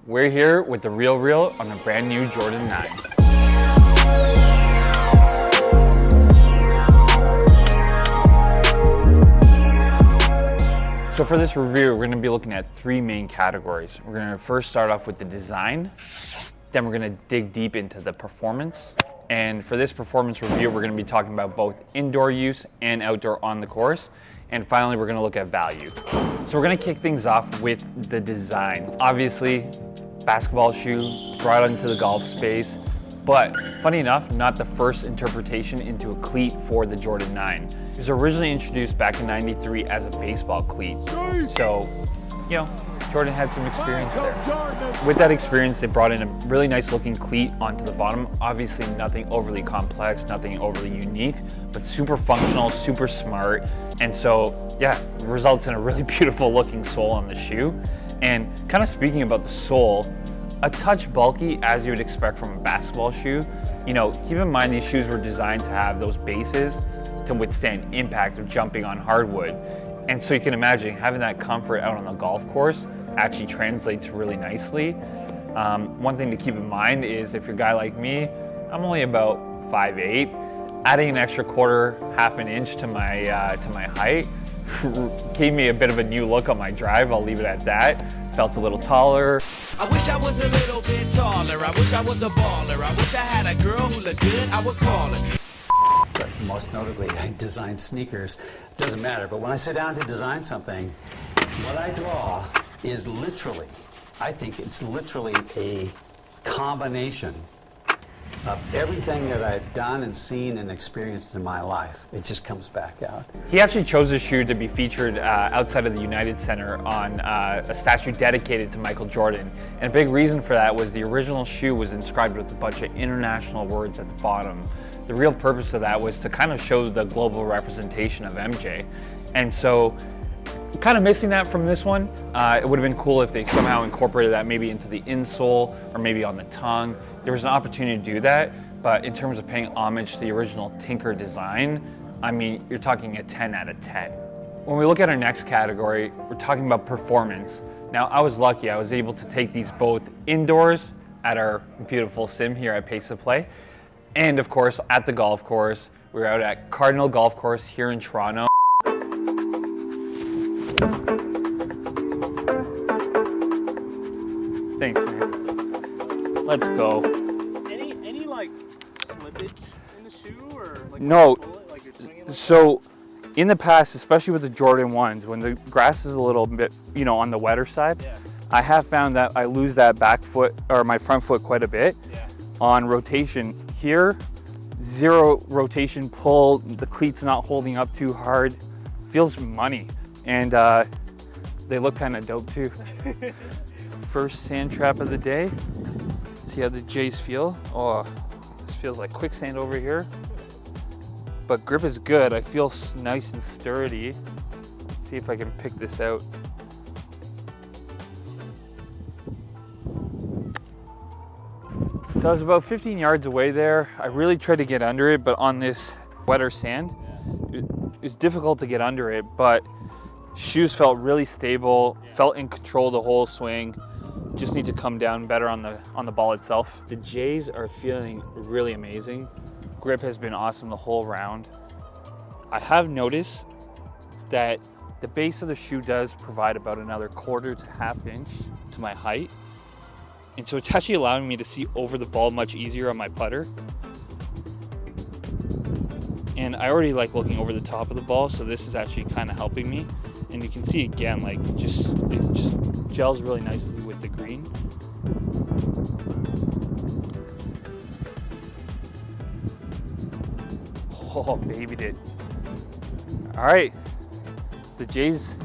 We're here with the Real on the brand new Jordan 9. So for this review, we're going to be looking at three main categories. We're going to first start off with the design, then we're going to dig deep into the performance. And for this performance review, we're going to be talking about both indoor use and outdoor on the course. And finally, we're going to look at value. So we're going to kick things off with the design. Obviously, basketball shoe brought into the golf space, but funny enough, not the first interpretation into a cleat for the Jordan 9. It was originally introduced back in '93 as a baseball cleat. So, Jordan had some experience there. With that experience, they brought in a really nice looking cleat onto the bottom. Obviously nothing overly complex, nothing overly unique, but super functional, super smart. And so, yeah, it results in a really beautiful looking sole on the shoe. And kind of speaking about the sole, a touch bulky as you would expect from a basketball shoe. Keep in mind these shoes were designed to have those bases to withstand impact of jumping on hardwood. And so you can imagine having that comfort out on the golf course actually translates really nicely. One thing to keep in mind is if you're a guy like me, I'm only about 5'8". Adding an extra half an inch to my height gave me a bit of a new look on my drive. I'll leave it at that. Felt a little taller. I wish I was a little bit taller. I wish I was a baller. I wish I had a girl who looked good, I would call her. But most notably, I design sneakers. Doesn't matter, but when I sit down to design something, what I draw is I think it's literally a combination of everything that I've done and seen and experienced in my life. It just comes back out. He actually chose this shoe to be featured outside of the United Center on a statue dedicated to Michael Jordan. And a big reason for that was the original shoe was inscribed with a bunch of international words at the bottom. The real purpose of that was to kind of show the global representation of MJ. And so, kind of missing that from this one. It would have been cool if they somehow incorporated that maybe into the insole or maybe on the tongue. There was an opportunity to do that, but in terms of paying homage to the original Tinker design, I mean, you're talking a 10 out of 10. When we look at our next category, we're talking about performance. Now, I was lucky. I was able to take these both indoors at our beautiful sim here at Pace of Play, and of course, at the golf course. We're out at Cardinal Golf Course here in Toronto. Thanks, man. Let's go. Any like slippage in the shoe or like no. Like you're swinging like So in the past, especially with the Jordan 1s, when the grass is a little bit, on the wetter side, yeah. I have found that I lose that back foot or my front foot quite a bit. Yeah. On rotation. Here, zero rotation pull, the cleat's not holding up too hard. Feels money. And they look kind of dope too. First sand trap of the day. See how the J's feel. Oh, this feels like quicksand over here. But grip is good. I feel nice and sturdy. Let's see if I can pick this out. So I was about 15 yards away there. I really tried to get under it, but on this wetter sand, it was difficult to get under it, but shoes felt really stable, felt in control the whole swing. Just need to come down better on the ball itself. The J's are feeling really amazing. Grip has been awesome the whole round. I have noticed that the base of the shoe does provide about another quarter to half inch to my height. And so it's actually allowing me to see over the ball much easier on my putter. And I already like looking over the top of the ball, so this is actually kind of helping me. And you can see again, it just gels really nicely with the green. Oh, babied it. All right, the Jays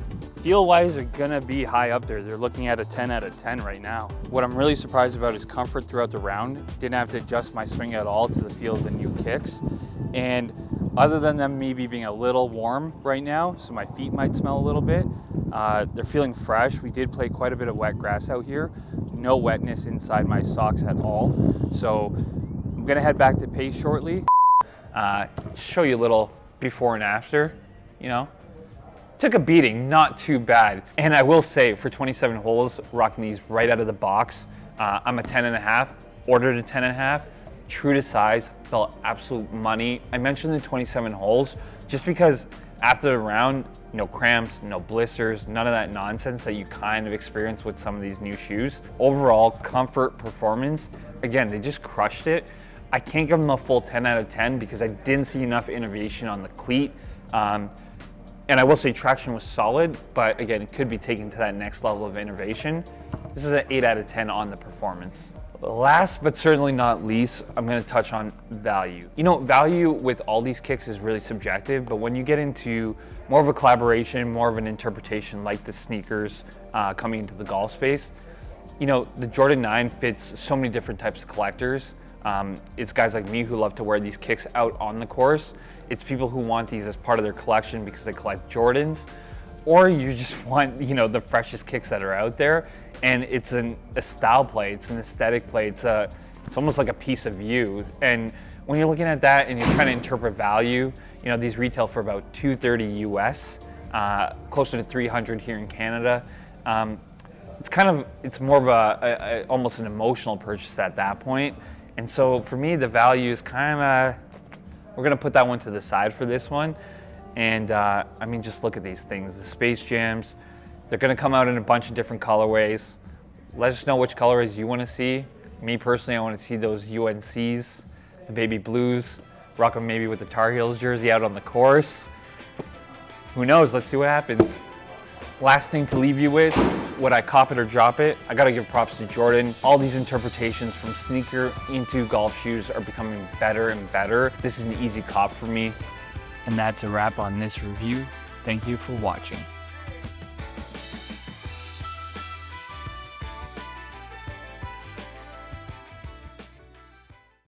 feel-wise are gonna be high up there. They're looking at a 10 out of 10 right now. What I'm really surprised about is comfort throughout the round. Didn't have to adjust my swing at all to the feel of the new kicks. And other than them maybe being a little warm right now, so my feet might smell a little bit, they're feeling fresh. We did play quite a bit of wet grass out here. No wetness inside my socks at all. So I'm gonna head back to Pace shortly. Show you a little before and after, took a beating, not too bad. And I will say, for 27 holes, rocking these right out of the box, I'm a 10.5, ordered a 10.5, true to size, felt absolute money. I mentioned the 27 holes just because after the round, no cramps, no blisters, none of that nonsense that you kind of experience with some of these new shoes. Overall, comfort, performance, again, they just crushed it. I can't give them a full 10 out of 10 because I didn't see enough innovation on the cleat. And I will say traction was solid, but again, it could be taken to that next level of innovation. This is an 8 out of 10 on the performance. Last but certainly not least, I'm going to touch on value. You know, value with all these kicks is really subjective, but when you get into more of a collaboration, more of an interpretation like the sneakers coming into the golf space, you know, the Jordan 9 fits so many different types of collectors. It's guys like me who love to wear these kicks out on the course. It's people who want these as part of their collection because they collect Jordans, or you just want, you know, the freshest kicks that are out there. And it's a style play, it's an aesthetic play, it's almost like a piece of you. And when you're looking at that and you're trying to interpret value, you know, these retail for about $230 US, closer to 300 here in Canada. It's more of a almost an emotional purchase at that point. And so for me, the value is kind of, we're gonna put that one to the side for this one. And I mean, just look at these things, the Space Jams. They're gonna come out in a bunch of different colorways. Let us know which colorways you wanna see. Me personally, I wanna see those UNCs, the baby blues, rock them maybe with the Tar Heels jersey out on the course. Who knows, let's see what happens. Last thing to leave you with, would I cop it or drop it? I gotta give props to Jordan. All these interpretations from sneaker into golf shoes are becoming better and better. This is an easy cop for me. And that's a wrap on this review. Thank you for watching.